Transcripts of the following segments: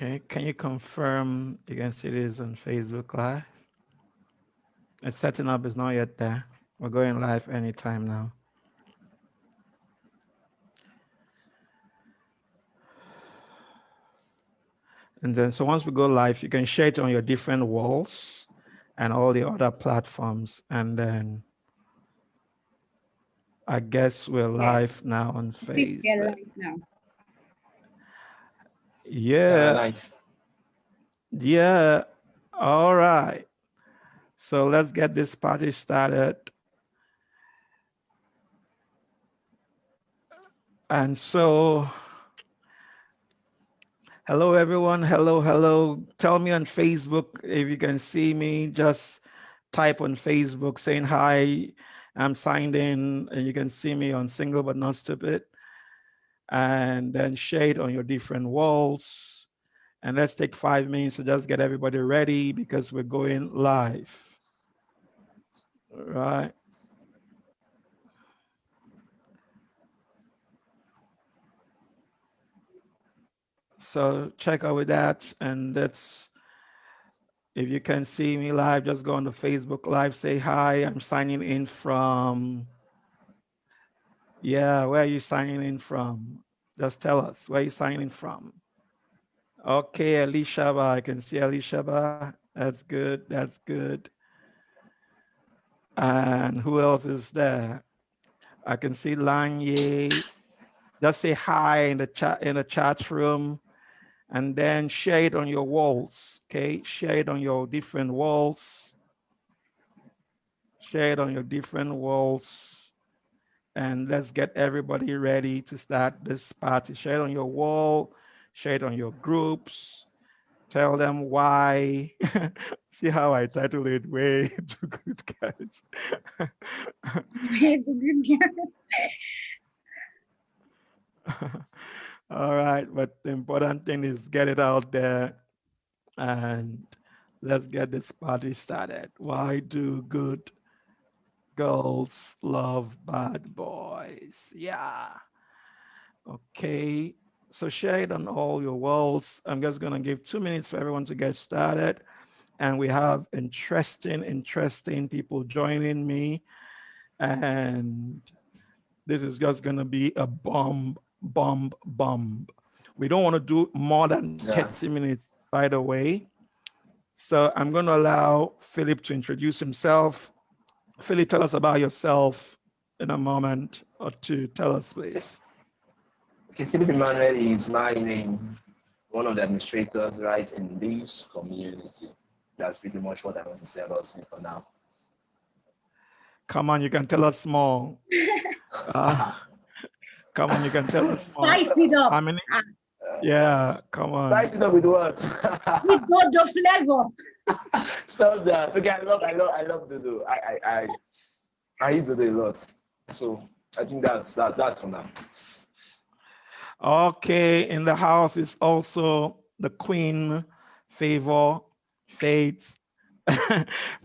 Okay, can you confirm you can see this on Facebook Live? It's setting up is not yet there. We're going live anytime now. And then, so once we go live, you can share it on your different walls and all the other platforms. And then I guess we're live now on Facebook. Yeah. Yeah. All right. So let's get this party started. And so, hello, everyone. Hello, hello. Tell me on Facebook if you can see me. Just type on Facebook saying hi. I'm signed in, and you can see me on Single But Not Stupid. And then share it on your different walls. And let's take 5 minutes to just get everybody ready because we're going live. All right. So check out with that, and that's, if you can see me live, just go on the Facebook Live, say hi. I'm signing in from, yeah, where are you signing in from? Just tell us, where are you signing in from? Okay, Elishaba, I can see Elishaba. That's good, that's good. And who else is there? I can see Lanye. Just say hi in the chat room, and then share it on your walls. Okay, share it on your different walls. Share it on your different walls, and let's get everybody ready to start this party. Share it on your wall, share it on your groups, tell them why. See how I title it, Way to Good Guys. All right, but the important thing is get it out there, and let's get this party started. Why do good girls love bad boys? Yeah. Okay. So share it on all your walls. I'm just going to give 2 minutes for everyone to get started. And we have interesting people joining me. And this is just going to be a bomb. We don't want to do more than 30 minutes, by the way. So I'm going to allow Philip to introduce himself. Philip, tell us about yourself in a moment or two. Tell us, please. Okay, Philip Emmanuel is my name, one of the administrators right in this community. That's pretty much what I want to say about me for now. Come on, you can tell us more. Come on, you can tell us more. Spice it up. How many? Yeah, come on. Spice it up with what? With Dodo flavor. Stop that. Okay, I love Dodo. I eat Dodo a lot. So I think that's for now. Okay, in the house is also the Queen, Favor, Faith.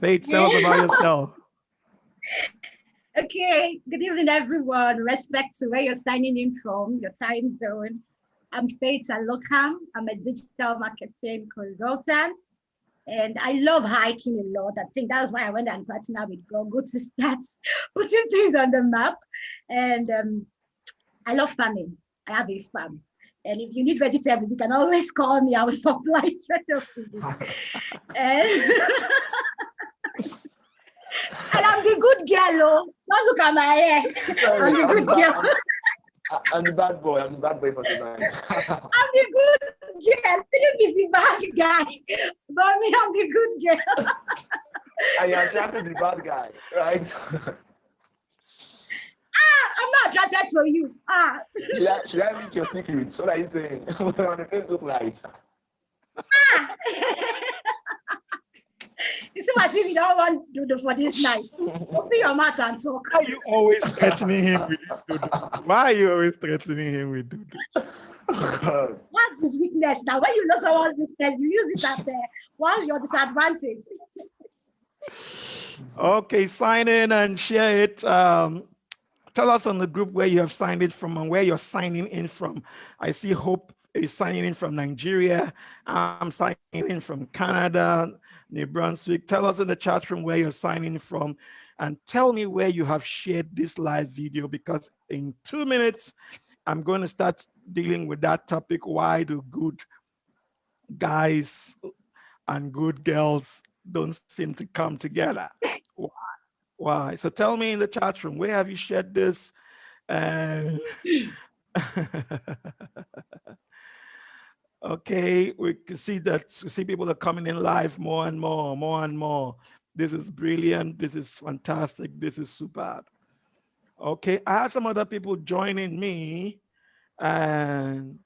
Faith, tell us about yourself. Okay, good evening, everyone. Respect to where you're signing in from, your time zone. I'm Faith Alokam. I'm a digital marketing consultant, and I love hiking a lot. I think that's why I went and partnered with Google to start putting things on the map. And I love farming. I have a farm. And if you need vegetables, you can always call me. I will supply and and I'm the good girl, oh. Don't look at my hair. Sorry, I'm the good girl. I'm the bad boy. I'm the bad boy for tonight. I'm the good girl. Philip is the bad guy. But me, I'm the good girl. And you're attracted to the bad guy, right? I'm not attracted to you. Should I read your secrets? What are you saying? On the Facebook Live. It's as if you don't want Dodo for this night. Open your mouth and talk. Why are you always threatening him with this Dodo? Why are you always threatening him with Dodo? What's his weakness now? When you know someone's weakness, you use it as what's your disadvantage? Okay, sign in and share it. Tell us on the group where you have signed it from and where you're signing in from. I see Hope is signing in from Nigeria. I'm signing in from Canada, New Brunswick. Tell us in the chat room where you're signing from, and tell me where you have shared this live video, because in 2 minutes, I'm going to start dealing with that topic. Why do good guys and good girls don't seem to come together? Why? So tell me in the chat room, where have you shared this? And okay, we can see that, we see people are coming in live more and more, more and more. This is brilliant. This is fantastic. This is superb. Okay, I have some other people joining me, and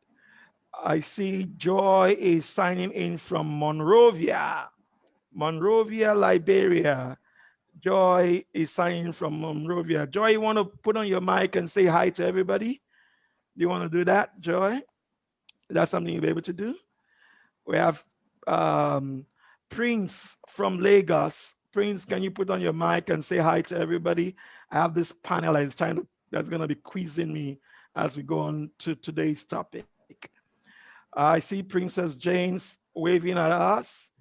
I see Joy is signing in from Monrovia, Liberia. Joy is signing in from Monrovia. Joy, you want to put on your mic and say hi to everybody? Do you want to do that, Joy? Is that something you'll be able to do? We have Prince from Lagos. Prince, can you put on your mic and say hi to everybody? I have this panel that's going to be quizzing me as we go on to today's topic. I see Princess James waving at us,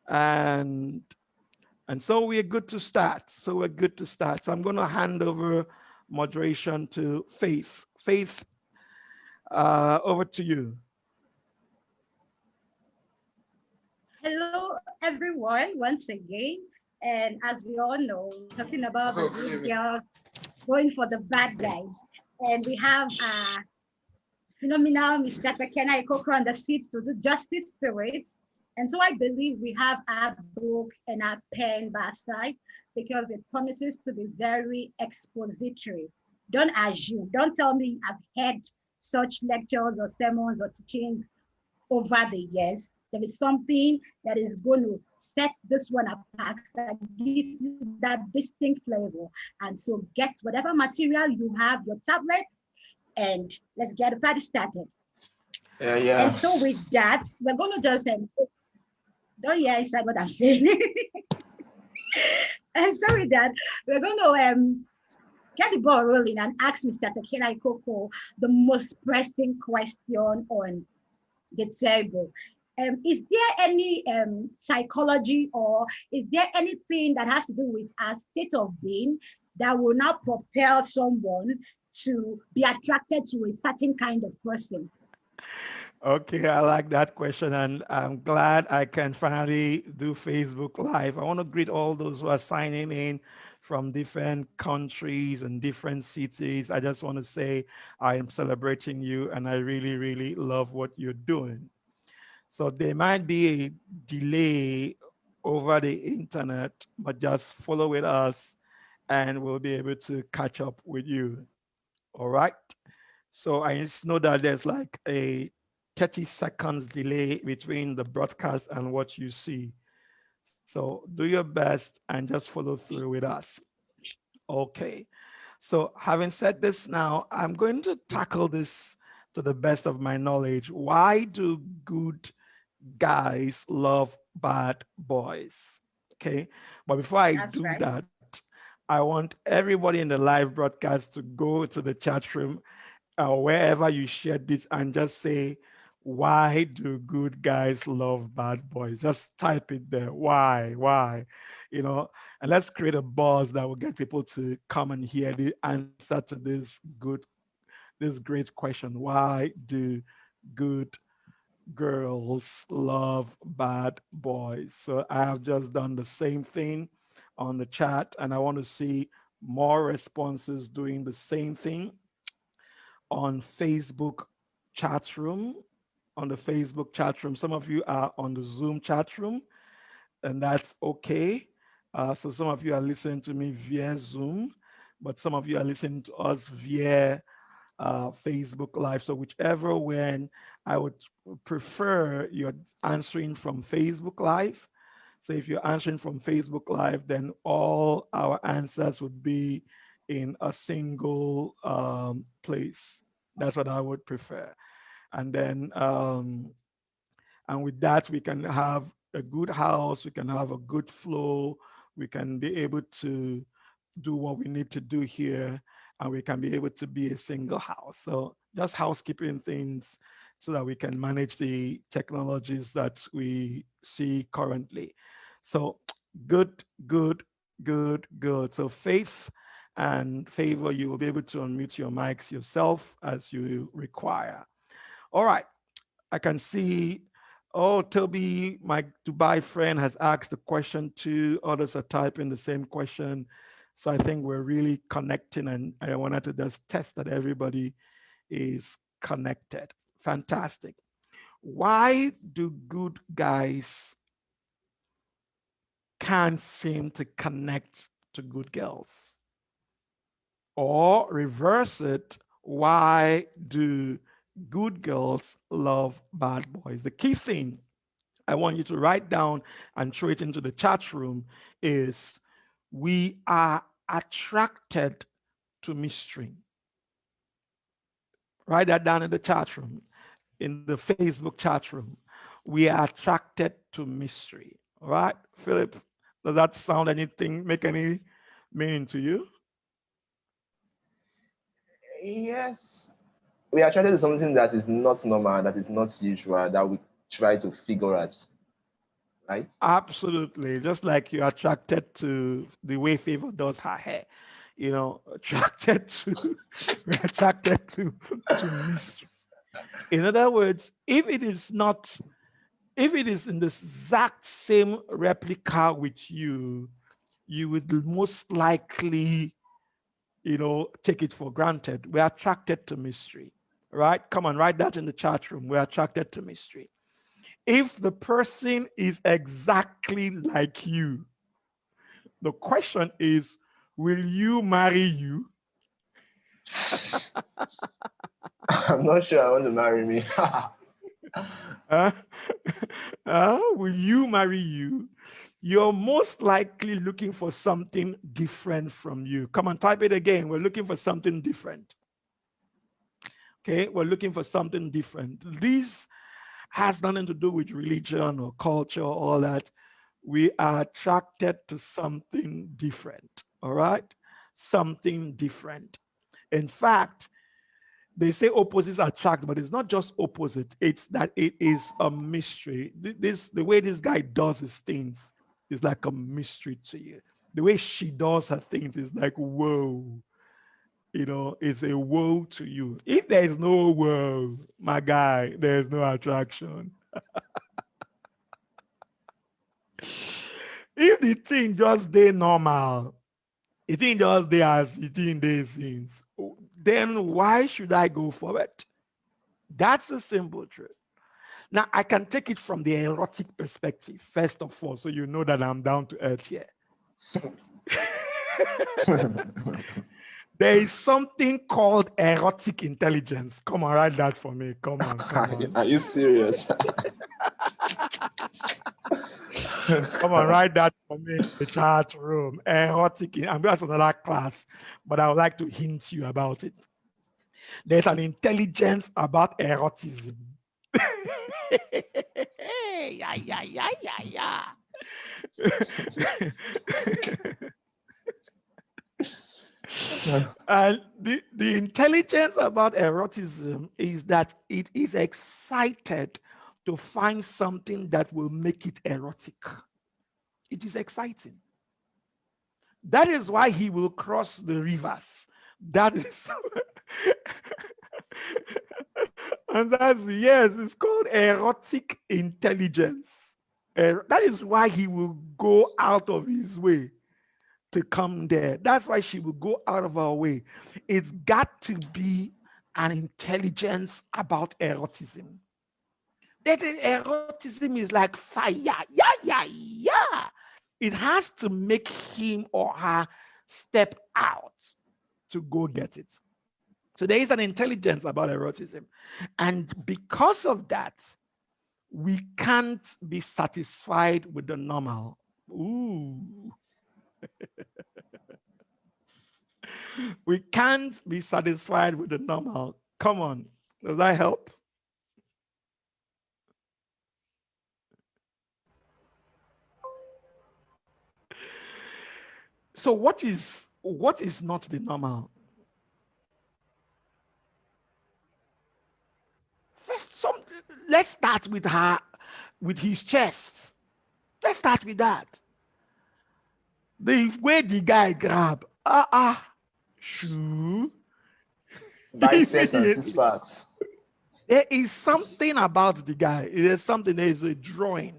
and so we're good to start. So I'm going to hand over moderation to Faith. Faith, over to you. Hello, everyone, once again. And as we all know, talking about the good girls going for the bad guys. And we have phenomenal Mr. Tekena Ikoko on the seat to do justice to it. And so I believe we have our book and our pen by our side, because it promises to be very expository. Don't assume, don't tell me I've had such lectures or sermons or teachings over the years. There is something that is going to set this one apart, that gives you that distinct flavor. And so get whatever material you have, your tablet, and let's get the party started. Yeah. And so with that, we're going to just don't hear inside what I'm saying. And so with that, we're going to get the ball rolling and ask Mr. Tekena Ikoko the most pressing question on the table. Is there any psychology, or is there anything that has to do with our state of being that will now propel someone to be attracted to a certain kind of person? Okay, I like that question, and I'm glad I can finally do Facebook Live. I want to greet all those who are signing in from different countries and different cities. I just want to say I am celebrating you, and I really, really love what you're doing. So there might be a delay over the internet, but just follow with us and we'll be able to catch up with you. All right. So I just know that there's like a 30 seconds delay between the broadcast and what you see. So do your best and just follow through with us. Okay. So having said this now, I'm going to tackle this to the best of my knowledge. Why do good guys love bad boys? Okay. But before I That's do right. that, I want everybody in the live broadcast to go to the chat room or wherever you shared this and just say, why do good guys love bad boys? Just type it there. Why? You know, and let's create a buzz that will get people to come and hear the answer to this great question. Why do good girls love bad boys? So I have just done the same thing on the chat, and I want to see more responses doing the same thing on Facebook chat room. On the Facebook chat room, some of you are on the Zoom chat room, and that's okay. So some of you are listening to me via Zoom, but some of you are listening to us via Facebook Live. So whichever one, I would prefer you're answering from Facebook Live. So if you're answering from Facebook Live, then all our answers would be in a single place. That's what I would prefer. And then, and with that, we can have a good house, we can have a good flow, we can be able to do what we need to do here, and we can be able to be a single house. So just housekeeping things so that we can manage the technologies that we see currently. So good, good, good, good. So Faith and Favor, you will be able to unmute your mics yourself as you require. All right. I can see, oh, Toby, my Dubai friend, has asked the question too. Others are typing the same question. So I think we're really connecting, and I wanted to just test that everybody is connected. Fantastic. Why do good guys can't seem to connect to good girls? Or reverse it, why do good girls love bad boys? The key thing I want you to write down and throw it into the chat room is we are attracted to mystery. Write that down in the chat room, in the Facebook chat room. We are attracted to mystery. All right, Philip, does that sound anything, make any meaning to you? Yes. We are attracted to something that is not normal, that is not usual, that we try to figure out. Right? Absolutely. Just like you're attracted to the way Favor does her hair. You know, we're attracted to mystery. In other words, if it is in the exact same replica with you, you would most likely, take it for granted. We're attracted to mystery, right? Come on, write that in the chat room. We're attracted to mystery. If the person is exactly like you, the question is, will you marry you? I'm not sure I want to marry me. Will you marry you? You're most likely looking for something different from you. Come on, type it again. We're looking for something different. Okay, we're looking for something different. This has nothing to do with religion or culture or all that. We are attracted to something different, all right? Something different. In fact, they say opposites attract, but it's not just opposite. It's that it is a mystery. The way this guy does his things is like a mystery to you. The way she does her things is like, whoa. It's a whoa to you. If there is no whoa, my guy, there's no attraction. If the thing just stay normal, it ain't just there as it in these things, then why should I go for it? That's the simple truth. Now, I can take it from the erotic perspective, first of all, so you know that I'm down to earth here. There is something called erotic intelligence. Come on, write that for me. Come on. Are you serious? Come on, write that for me in the chat room. Erotic. I'm going to another class, but I would like to hint you about it. There's an intelligence about eroticism. Yeah. And the intelligence about eroticism is that it is excited to find something that will make it erotic. It is exciting. That is why he will cross the rivers. That is, and yes, it's called erotic intelligence. That is why he will go out of his way to come there. That's why she will go out of her way. It's got to be an intelligence about erotism. That erotism is like fire. Yeah. It has to make him or her step out to go get it. So there is an intelligence about erotism. And because of that, we can't be satisfied with the normal. Ooh. We can't be satisfied with the normal. Come on. Does that help? So what is not the normal? let's start with his chest. Let's start with that. The way the guy grab, shoe. Biceps and six packs. There is something about the guy. There's something, there is a drawing.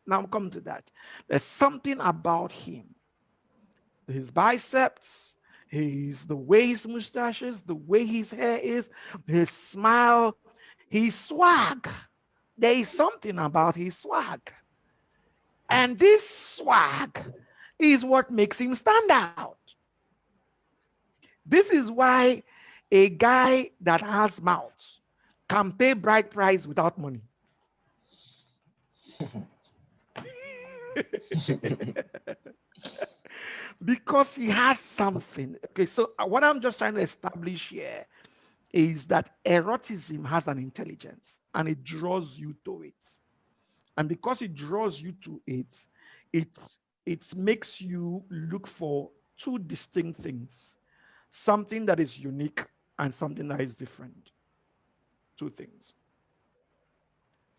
Now I'm coming to that. There's something about him. His biceps, the way his mustaches, the way his hair is, his smile, his swag. There is something about his swag. And this swag is what makes him stand out. This is why a guy that has mouth can pay bride price without money. Because he has something. Okay, so what I'm just trying to establish here is that eroticism has an intelligence and it draws you to it. And because it draws you to it, it makes you look for two distinct things. Something that is unique and something that is different. Two things.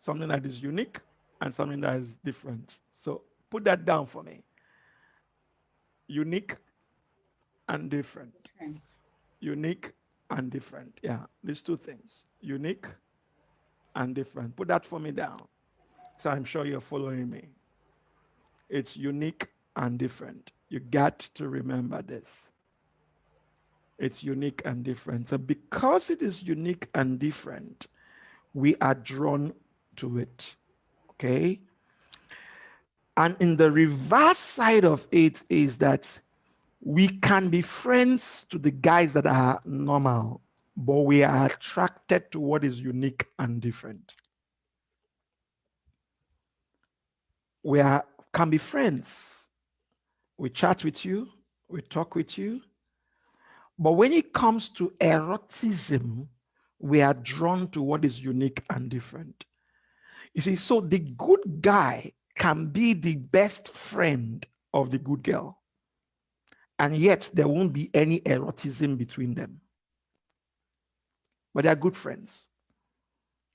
Something that is unique and something that is different. So put that down for me. Unique and different. Unique and different. Yeah, these two things. Unique and different. Put that for me down. So I'm sure you're following me. It's unique and different. You got to remember this. It's unique and different. So because it is unique and different, we are drawn to it. Okay? And in the reverse side of it is that we can be friends to the guys that are normal, but we are attracted to what is unique and different. We can be friends. We chat with you, we talk with you. But when it comes to eroticism, we are drawn to what is unique and different. You see, so the good guy can be the best friend of the good girl. And yet there won't be any eroticism between them. But they are good friends.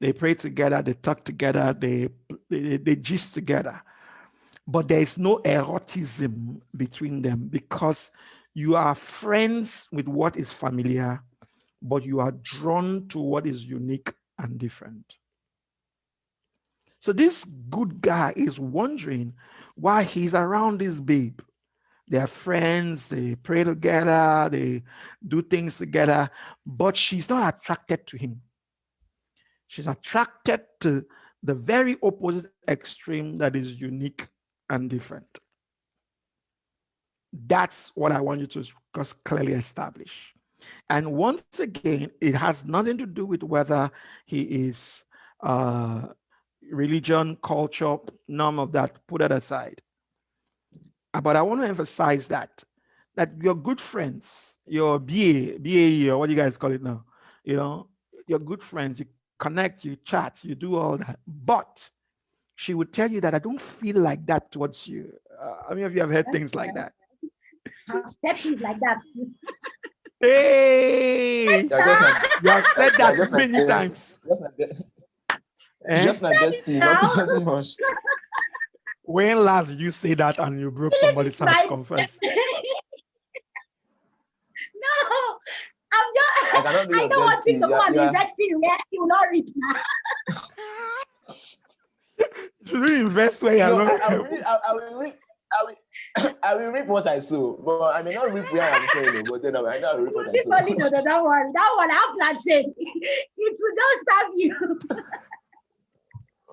They pray together, they talk together, they gist together. But there is no eroticism between them because you are friends with what is familiar, but you are drawn to what is unique and different. So this good guy is wondering why he's around this babe. They are friends, they pray together, they do things together, but she's not attracted to him. She's attracted to the very opposite extreme that is unique and different. That's what I want you to just clearly establish. And once again, it has nothing to do with whether he is religion, culture, none of that. Put that aside. But I want to emphasize that you're good friends, your BAE, or what you guys call it now, you're good friends, you connect, you chat, you do all that. But she would tell you that I don't feel like that towards you. How many of you have heard things like that? I've said like that. Hey, you have said that many times. Just my bestie, nothing much. When last did you say that and you broke somebody's heart? Confess. No, I don't want to go and invest in where you will not reap now. Should we invest where you're not? I will reap what I sow, but I may not reap where I'm sowing, but then I know reap what I sow. No, don't worry. That one I'm planting. It will not stab you.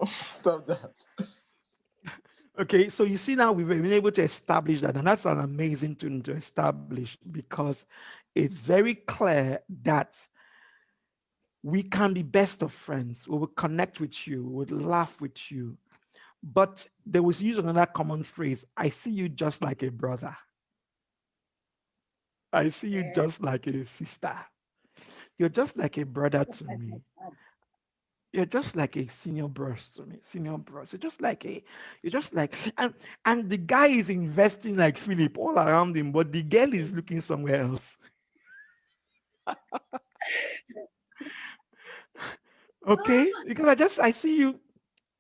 Stop that. Okay, so you see now we've been able to establish that, and that's an amazing thing to establish because it's very clear that we can be best of friends. We will connect with you, we will laugh with you. But there was used another common phrase, I see you just like a brother. I see you just like a sister. You're just like a brother to me. You're just like a senior bros to me, senior bros. You're just like, and the guy is investing like Philip all around him, but the girl is looking somewhere else. Okay, because I see you.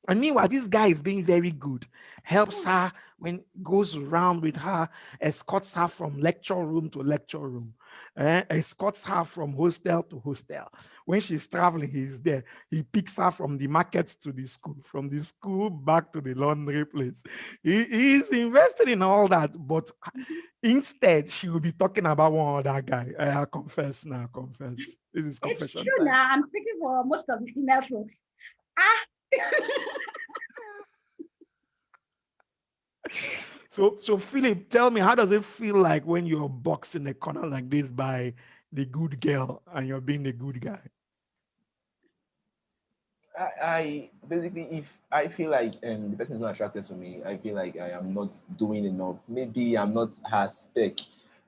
And meanwhile, this guy is being very good, helps her when goes around with her, escorts her from lecture room to lecture room, escorts her from hostel to hostel. When she's traveling, he's there. He picks her from the market to the school, from the school back to the laundry place. He's invested in all that, but instead, she will be talking about one other guy. I confess now, confess. This is It's confession true time. now. I'm speaking for most of the female folks. Ah. So Philip, tell me, how does it feel like when you're boxed in a corner like this by the good girl and you're being the good guy? I basically, if I feel like the person is not attracted to me, I feel like I am not doing enough. Maybe I'm not her spec.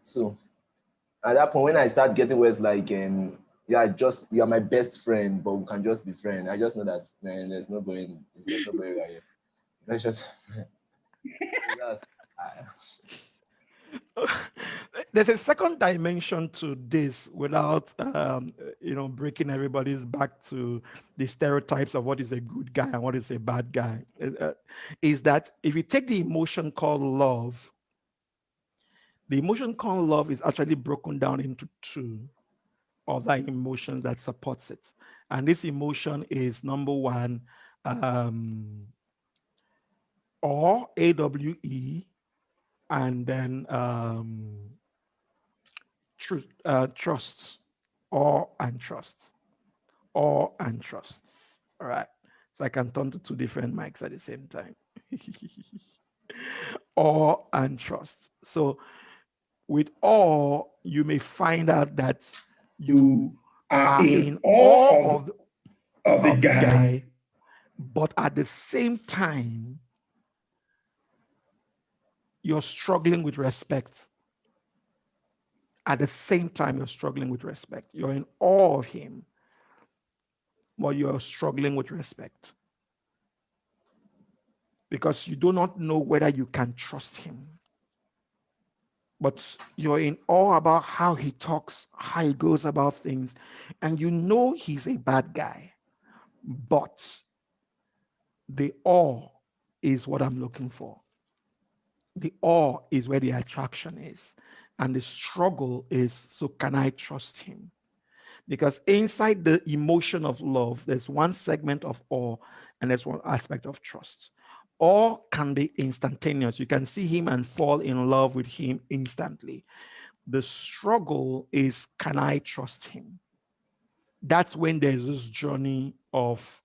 So at that point, when I start getting words like, yeah, just you are my best friend, but we can just be friends. I just know that, man, there's no going right here. Let's just that's There's a second dimension to this without breaking everybody's back to the stereotypes of what is a good guy and what is a bad guy. Is that if you take the emotion called love, the emotion called love is actually broken down into two other emotions that supports it. And this emotion is number one, or AWE, and then trust, or and trust, or and trust. All right. So I can turn to two different mics at the same time. Or and trust. So with awe, you may find out that you are in awe of the guy, but at the same time, you're struggling with respect. At the same time, you're struggling with respect. You're in awe of him, but you're struggling with respect because you do not know whether you can trust him. But you're in awe about how he talks, how he goes about things, and you know he's a bad guy. But the awe is what I'm looking for. The awe is where the attraction is. And the struggle is, so can I trust him? Because inside the emotion of love, there's one segment of awe and there's one aspect of trust. Awe can be instantaneous. You can see him and fall in love with him instantly. The struggle is, can I trust him? That's when there's this journey of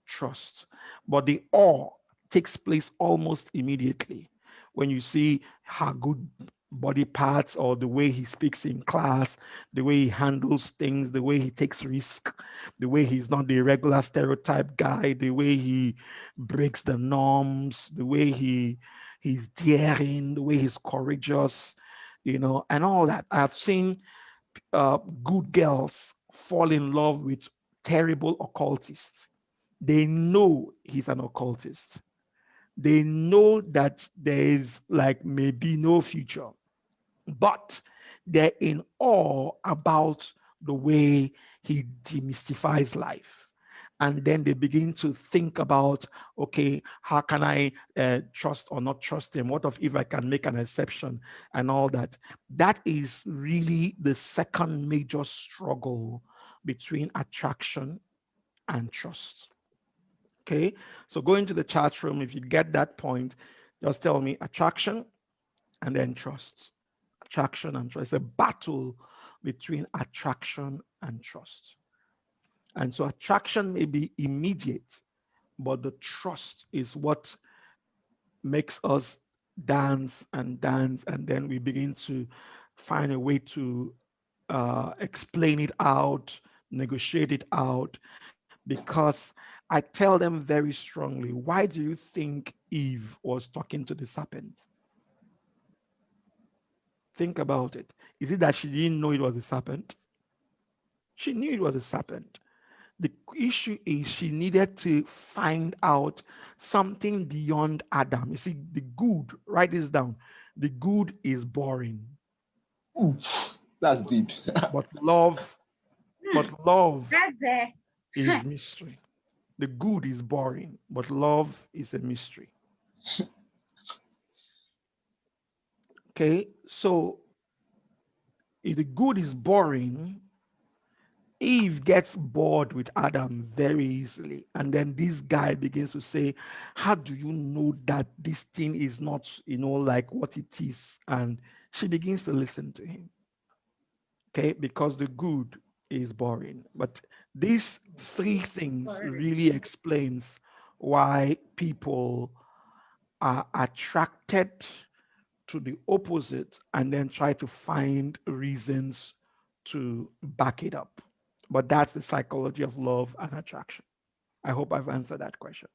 trust. But the awe takes place almost immediately when you see her good body parts or the way he speaks in class, the way he handles things, the way he takes risk, the way he's not the regular stereotype guy, the way he breaks the norms, the way he's daring, the way he's courageous, and all that. I've seen good girls fall in love with terrible occultists. They know he's an occultist. They know that there is like maybe no future, but they're in awe about the way he demystifies life. And then they begin to think about, okay, how can I trust or not trust him? What if I can make an exception and all that? That is really the second major struggle between attraction and trust. Okay, so go into the chat room. If you get that point, just tell me attraction and then trust. Attraction and trust. It's a battle between attraction and trust. And so attraction may be immediate, but the trust is what makes us dance, and then we begin to find a way to explain it out, negotiate it out, because I tell them very strongly, why do you think Eve was talking to the serpent? Think about it. Is it that she didn't know it was a serpent? She knew it was a serpent. The issue is she needed to find out something beyond Adam. You see, the good, write this down. The good is boring. that's deep. But love, That's there. is mystery. The good is boring, but love is a mystery. Okay, so if the good is boring, Eve gets bored with Adam very easily. And then this guy begins to say, how do you know that this thing is not, like what it is? And she begins to listen to him. Okay, because the good is boring. But these three things really explains why people are attracted to the opposite and then try to find reasons to back it up. But that's the psychology of love and attraction. I hope I've answered that question.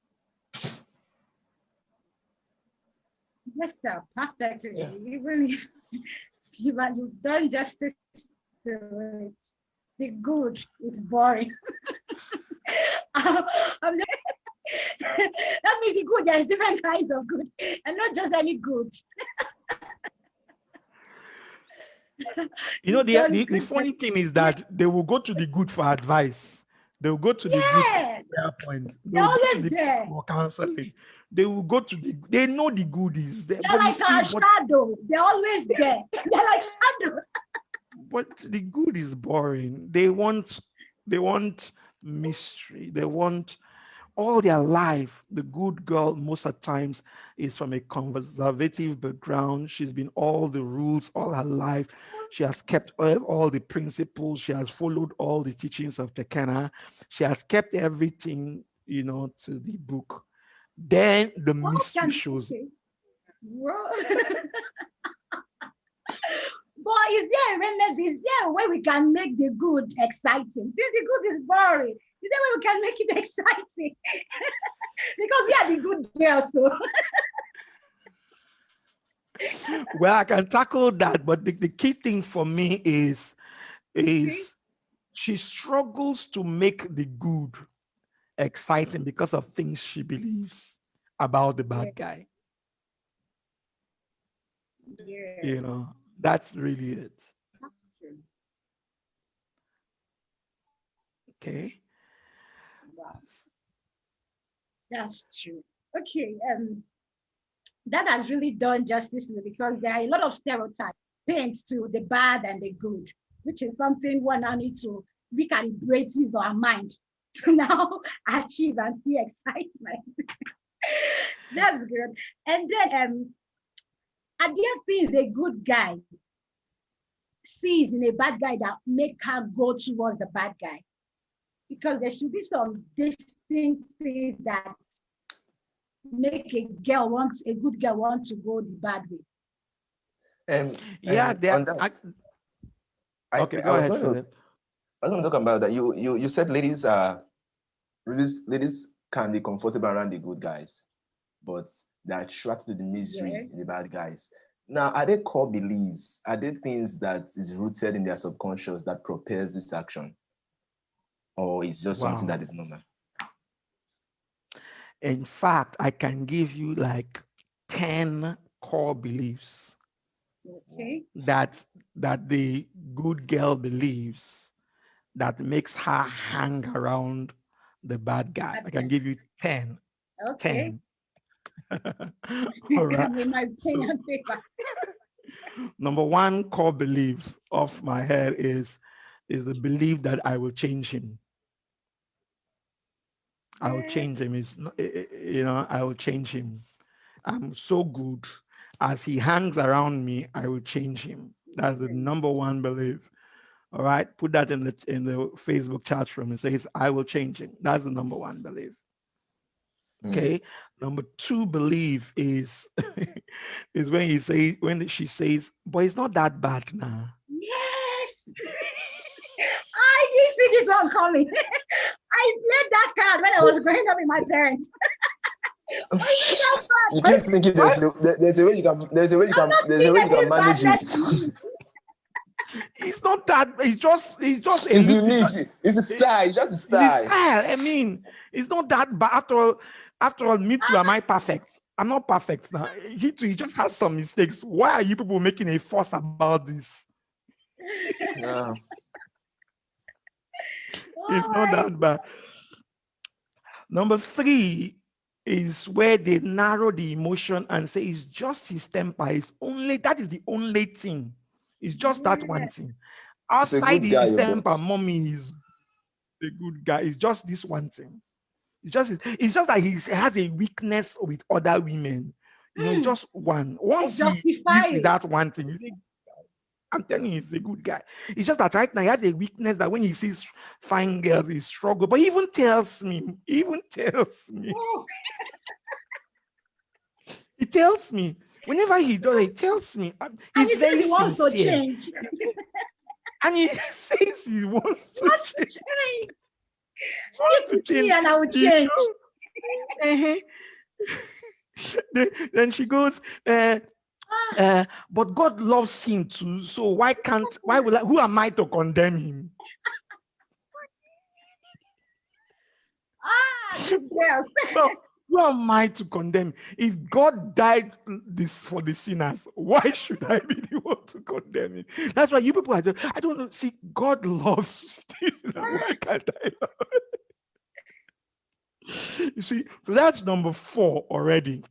Yes, sir. Perfectly. Yeah. You've done justice to it. The good is boring. I'm that means the good, there's different kinds of good, and not just any good. The funny thing is that they will go to the good for advice. They will go to the good for prayer points. They will go to the good for counseling. They will go to they know the good is there. They're like our shadow. They're always there. They're like shadow. But the good is boring. They want mystery. They want all their life. The good girl most of the times is from a conservative background. She's been all the rules all her life. She has kept all the principles. She has followed all the teachings of Tekena. She has kept everything, to the book. Then the mystery shows. But is there a way we can make the good exciting? Since the good is boring, is there a way we can make it exciting? Because we are the good girls. So. Well, I can tackle that, but the key thing for me is she struggles to make the good exciting because of things she believes about the bad guy. Yeah. That's really it. That's true. Okay. Wow. That's true. Okay. That has really done justice to it because there are a lot of stereotypes linked to the bad and the good, which is something one now needs to recalibrate his or her mind to now achieve and see excitement. That's good. And then Adia sees a good guy, sees in a bad guy that make her go towards the bad guy. Because there should be some distinct things that make a good girl want to go the bad way. Okay, go ahead, Philip. I was going to talk about that. You said ladies can be comfortable around the good guys, but they're attracted to the misery in the bad guys. Now, are they core beliefs? Are they things that is rooted in their subconscious that propels this action? Or is just something that is normal? In fact, I can give you like 10 core beliefs that the good girl believes that makes her hang around the bad guy. I can give you 10. Okay. 10. All right. Number one core belief off my head is the belief that I will change him. I will change him. I will change him. I'm so good. As he hangs around me, I will change him. That's the number one belief. All right. Put that in the Facebook chat room. It says, I will change him. That's the number one belief. Okay. Number two belief is is when she says, but it's not that bad now. Yes. I didn't see this one coming. I played that card when I was growing up with my parents. You keep thinking there's a way you can manage it. It's not that. It's just. It's unique. It's a style. It's just a style. It's style. I mean, it's not that bad. After all, me too. Am I perfect? I'm not perfect now. He too. He just has some mistakes. Why are you people making a fuss about this? Yeah. It's not that bad. Number 3 is where they narrow the emotion and say it's just his temper. That is the only thing. It's just that one thing. He's a Outside good guy, his temper, but mommy is a good guy. It's just this one thing. It's just that he has a weakness with other women. Just one. Once he justify lives with it. that one thing, I'm telling you, he's a good guy. It's just that right now he has a weakness that when he sees fine girls, he struggles. But he even tells me, Oh, he tells me, whenever he does it, he tells me, and he's he said very he wants to sincere. change. And he says he wants to Wants to change. change. Wants Stick to with me change. and I will You change. know? Then she goes, but God loves him too. So who am I to condemn him? Good girls. No, who am I to condemn? If God died for the sinners, why should I be the one to condemn him? That's why you people I don't know. See, God loves this. Why can't I love it? You see, so that's number 4 already.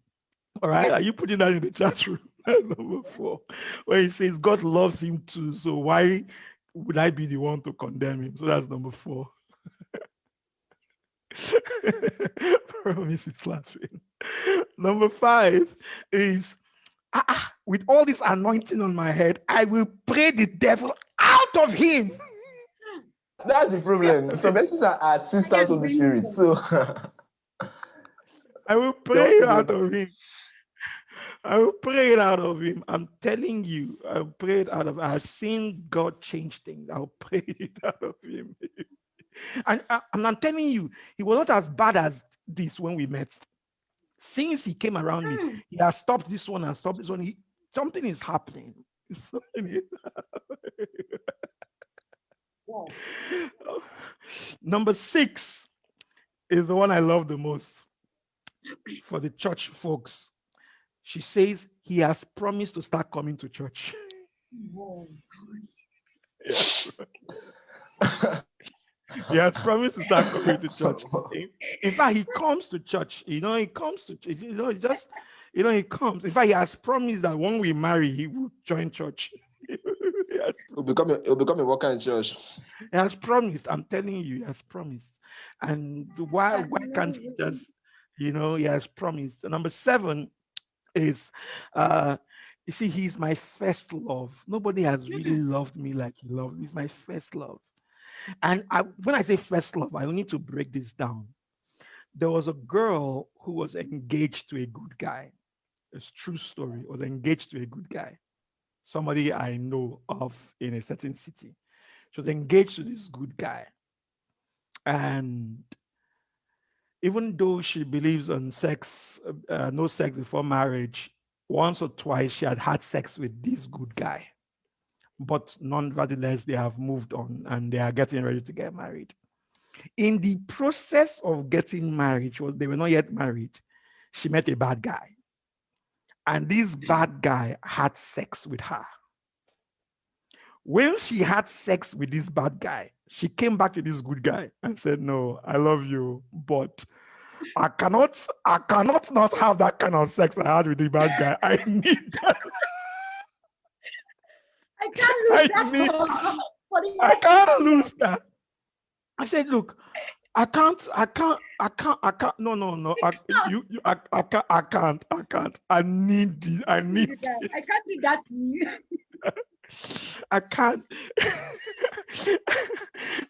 All right, are you putting that in the chat room? That's number 4, where he says God loves him too. So why would I be the one to condemn him? So that's number 4. Promise is laughing. Number 5 is with all this anointing on my head, I will pray the devil out of him. that's the problem. Some persons are assistant of the spirit, so I will pray it out of him. I will pray it out of him. I'm telling you, I'll pray it out of him. I've seen God change things. I'll pray it out of him. And I'm telling you, he was not as bad as this when we met. Since he came around me, he has stopped this one and stopped this one. Something is happening. Wow. Number 6 is the one I love the most for the church folks. She says he has promised to start coming to church. Whoa. He has promised to start coming to church. In fact, he comes to church. He comes to church. He comes. In fact, he has promised that when we marry, he will join church. It'll become a worker in church. He has promised. I'm telling you, he has promised. And why can't he just, he has promised. Number 7 is, you see, he's my first love. Nobody has really loved me like he loved me. He's my first love. And when I say first love, I need to break this down. There was a girl who was engaged to a good guy. It's a true story. Was engaged to a good guy. Somebody I know of in a certain city. She was engaged to this good guy. And even though she believes on sex, no sex before marriage, once or twice she had sex with this good guy. But nonetheless, they have moved on and they are getting ready to get married. In the process of getting married, they were not yet married, she met a bad guy. And this bad guy had sex with her. When she had sex with this bad guy, she came back to this good guy and said, no, I love you, but I cannot not have that kind of sex I had with the bad guy. I need that. I can't lose that. I can't lose that. I said, look, I can't. No. I can't. I need this. I need this. I can't do that to you. I can't.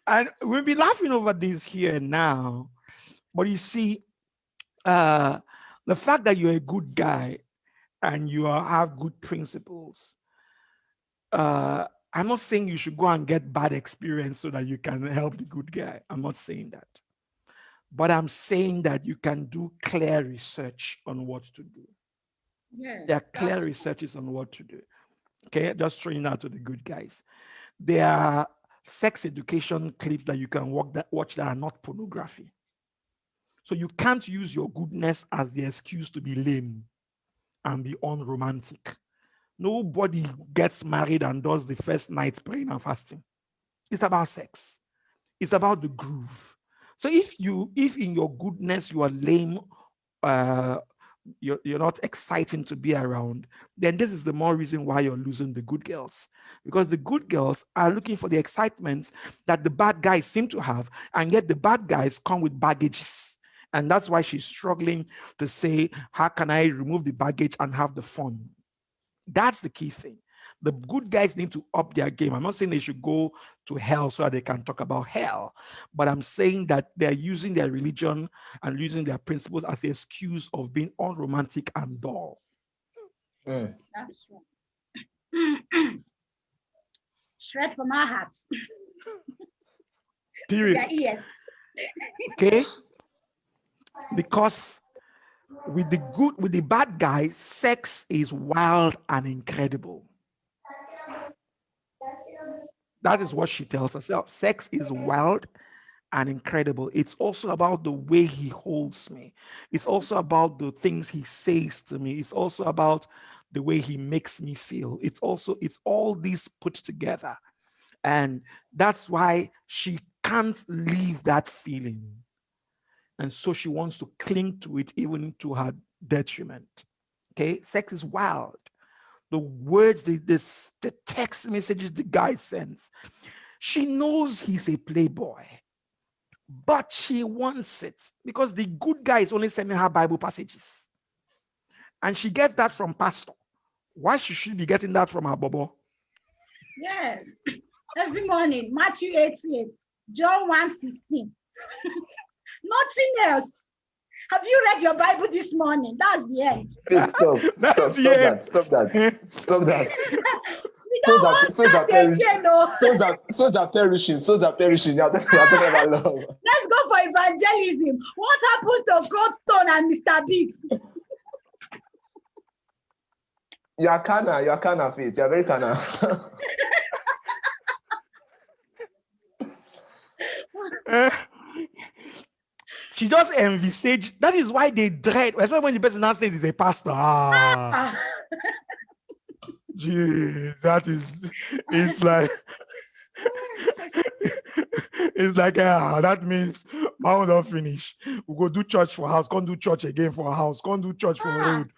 And we'll be laughing over this here now. But you see, the fact that you're a good guy and you have good principles, I'm not saying you should go and get bad experience so that you can help the good guy. I'm not saying that. But I'm saying that you can do clear research on what to do. Yes, There are clear researches on what to do. Okay, just throwing out to the good guys. There are sex education clips that you can watch that are not pornography. So you can't use your goodness as the excuse to be lame and be unromantic. Nobody gets married and does the first night praying and fasting. It's about sex. It's about the groove. So if in your goodness you are lame, uh, you're not exciting to be around, then this is the more reason why you're losing the good girls. Because the good girls are looking for the excitements that the bad guys seem to have, and yet the bad guys come with baggages. And that's why she's struggling to say, how can I remove the baggage and have the fun? That's the key thing. The good guys need to up their game. I'm not saying they should go to hell so that they can talk about hell, but I'm saying that they're using their religion and using their principles as the excuse of being unromantic and dull. Mm. That's right. Straight from our hearts to Period. their ears. Okay? Because with the bad guys, sex is wild and incredible. That is what she tells herself. Sex is wild and incredible. It's also about the way he holds me. It's also about the things he says to me. It's also about the way he makes me feel. It's all these put together. And that's why she can't leave that feeling. And so she wants to cling to it even to her detriment. Okay? Sex is wild. The words, the text messages the guy sends. She knows he's a playboy, but she wants it because the good guy is only sending her Bible passages. And she gets that from pastor. Why should she be getting that from her bobo? Yes. Every morning, Matthew 8:8, John 1:16. Nothing else. Have you read your Bible this morning? That's the end. Faith, stop, That's stop, the stop end. that, stop that, stop that. We don't want that again, no. Souls are perishing. Souls are perishing. You're talking about love. Let's go for evangelism. What happened to Goldstone and Mr. Big? You are carnal, Faith. You are very carnal. She just envisaged. That is why they dread. That's why when the person now says he's a pastor. Gee, it's like, that means my own don't finish. We go do church for house, can't do church again for a house, can't do church for road.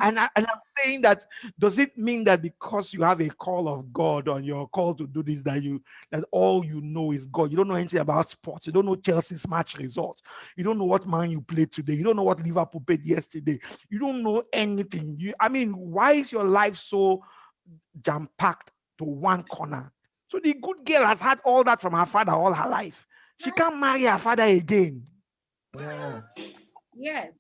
And I'm saying that, does it mean that because you have a call of God on your call to do this, that all you know is God? You don't know anything about sports. You don't know Chelsea's match results. You don't know what man you played today. You don't know what Liverpool played yesterday. You don't know anything. Why is your life so jam-packed to one corner? So the good girl has had all that from her father all her life. She can't marry her father again. Yeah. Yes.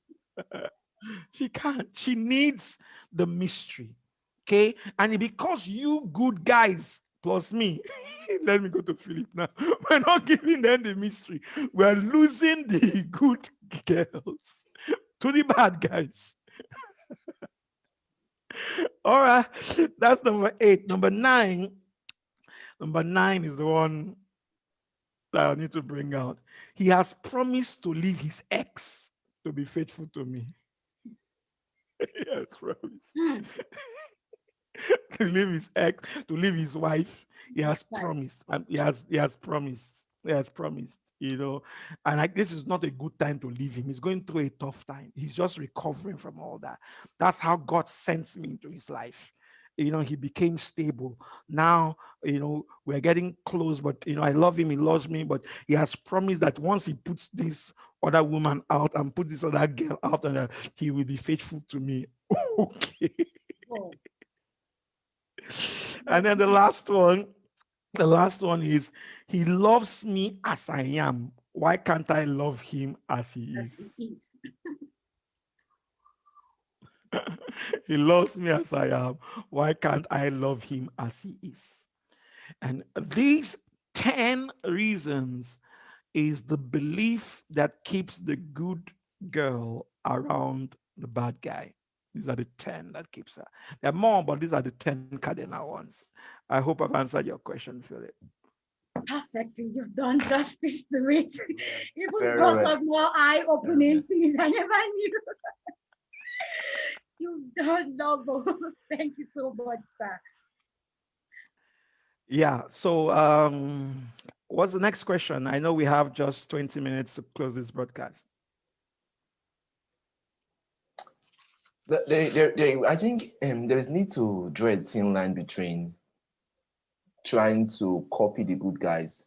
She can't. She needs the mystery. Okay. And because you good guys plus me, let me go to Philip now. We're not giving them the mystery. We're losing the good girls to the bad guys. All right. That's number 8. Number 9. Number 9 is the one that I need to bring out. He has promised to leave his ex to be faithful to me. He has promised. To leave his ex, to leave his wife. He has promised. He has promised. He has promised, And this is not a good time to leave him. He's going through a tough time. He's just recovering from all that. That's how God sent me into his life. He became stable. Now, we're getting close, but I love him, he loves me, but he has promised that once he puts this other woman out and put this other girl out, and he will be faithful to me. Okay. Oh. And then the last one is, he loves me as I am. Why can't I love him as he is? He loves me as I am. Why can't I love him as he is? And these 10 reasons is the belief that keeps the good girl around the bad guy. These are the 10 that keeps her. There are more, but these are the 10 cardinal ones. I hope I've answered your question, Philip. Perfectly. You've done justice to it. Even Very brought well. up more eye-opening things I never knew. You've done double. Thank you so much, sir. Yeah, so What's the next question? I know we have just 20 minutes to close this broadcast. I think there is need to draw a thin line between trying to copy the good guys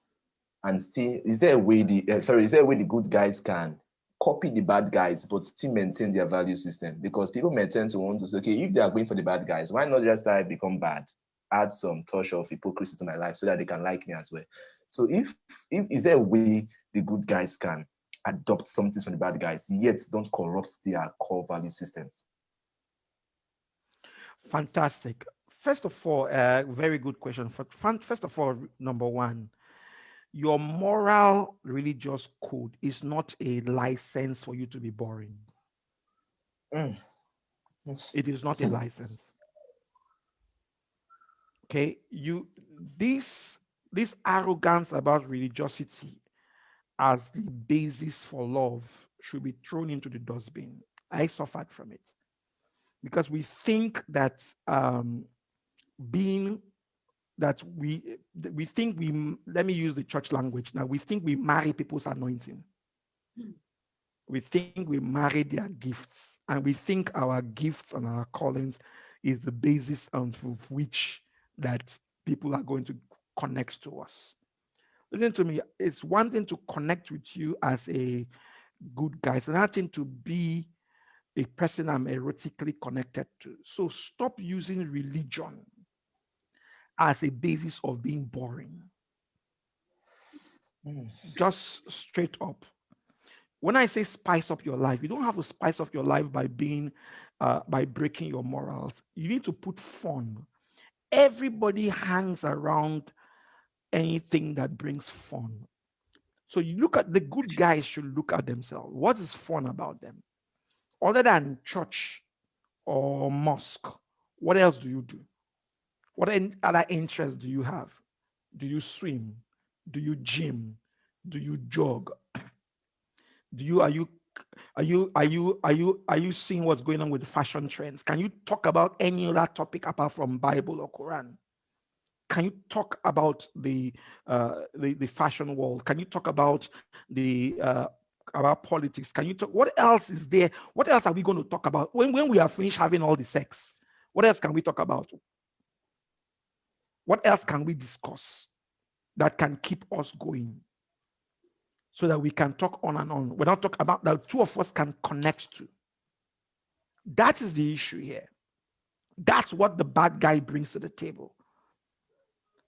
and still, is there a way the good guys can copy the bad guys but still maintain their value system? Because people may tend to want to say, okay, if they are going for the bad guys, why not just try become bad, add some touch of hypocrisy to my life so that they can like me as well? So if is there a way the good guys can adopt something from the bad guys yet don't corrupt their core value systems? Fantastic. First of all, very good question. First of all, number one, your moral religious code is not a license for you to be boring. Mm. It is not a license. Okay, this arrogance about religiosity as the basis for love should be thrown into the dustbin. I suffered from it because we think that let me use the church language now, we think we marry people's anointing. We think we marry their gifts, and we think our gifts and our callings is the basis of which that people are going to connect to us. Listen to me, it's one thing to connect with you as a good guy, it's another thing to be a person I'm erotically connected to. So stop using religion as a basis of being boring. Just straight up. When I say spice up your life, you don't have to spice up your life by by breaking your morals. You need to put fun. Everybody hangs around anything that brings fun. So you look at the good guys should look at themselves. What is fun about them? Other than church or mosque, what else do you do? What other interests do you have? Do you swim? Do you gym? Do you jog? Are you seeing what's going on with fashion trends? Can you talk about any other topic apart from Bible or Quran? Can you talk about the fashion world? Can you talk about about politics? Can you talk? What else is there? What else are we going to talk about when we are finished having all the sex? What else can we talk about? What else can we discuss that can keep us going so that we can talk on and on? We're not talking about that two of us can connect to. That is the issue here. That's what the bad guy brings to the table.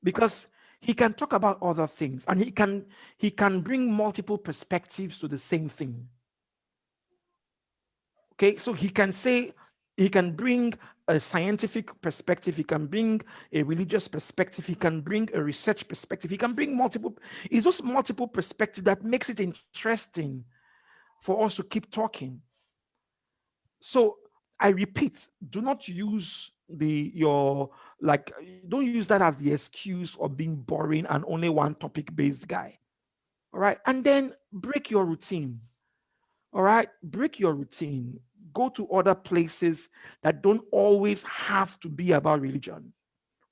Because he can talk about other things and he can bring multiple perspectives to the same thing. Okay, so he can bring a scientific perspective, he can bring a religious perspective, he can bring a research perspective, he can bring multiple. It's just multiple perspective that makes it interesting for us to keep talking. So I repeat, do not use don't use that as the excuse of being boring and only one topic based guy. All right. And then break your routine. All right. Break your routine. Go to other places that don't always have to be about religion.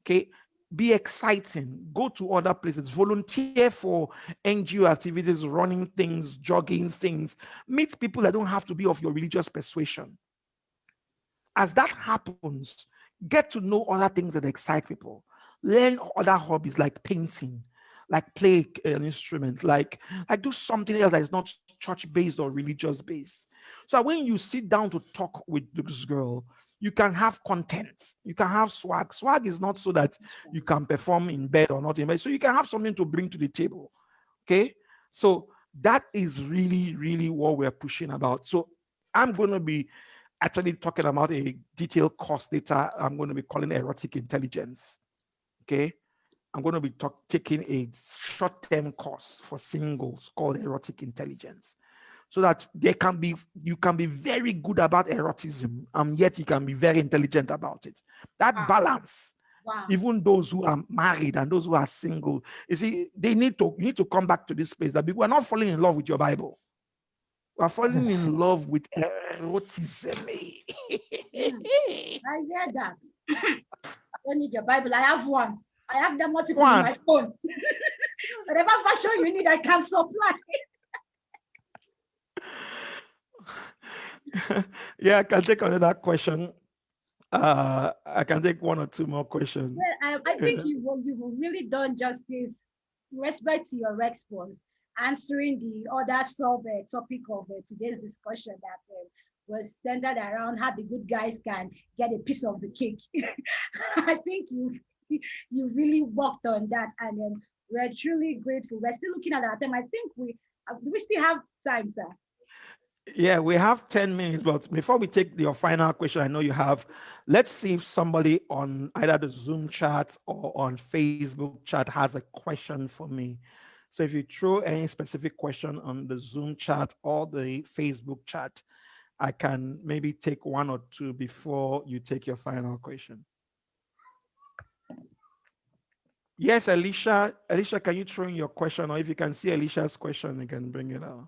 Okay. Be exciting. Go to other places. Volunteer for NGO activities, running things, jogging things. Meet people that don't have to be of your religious persuasion. As that happens, get to know other things that excite people. Learn other hobbies like painting, like play an instrument, like do something else that is not church-based or religious-based. So when you sit down to talk with this girl, you can have content. You can have swag. Swag is not so that you can perform in bed or not in bed. So you can have something to bring to the table. Okay? So that is really, really what we're pushing about. So I'm going to be actually talking about a detailed course later. I'm going to be calling erotic intelligence. Okay. I'm going to be taking a short-term course for singles called erotic intelligence, so that you can be very good about erotism and yet you can be very intelligent about it. That balance. Wow. Even those who are married and those who are single, you see, you need to come back to this place that we're not falling in love with your Bible. We're falling in love with erotism. I hear that. I don't need your Bible. I have one. I have them multiple on my phone. Whatever fashion you need, I can supply. Yeah, I can take another question. I can take one or two more questions. Well, I think you've really done justice, respect to your response, answering the other sub topic of today's discussion that was centered around how the good guys can get a piece of the cake. I think you really worked on that, and we're truly grateful. We're still looking at our time. I think we still have time, sir. Yeah, we have 10 minutes, but before we take your final question, I know you have, let's see if somebody on either the Zoom chat or on Facebook chat has a question for me. So if you throw any specific question on the Zoom chat or the Facebook chat, I can maybe take one or two before you take your final question. Yes, Alicia. Alicia, can you throw in your question? Or if you can see Alicia's question, you can bring it out.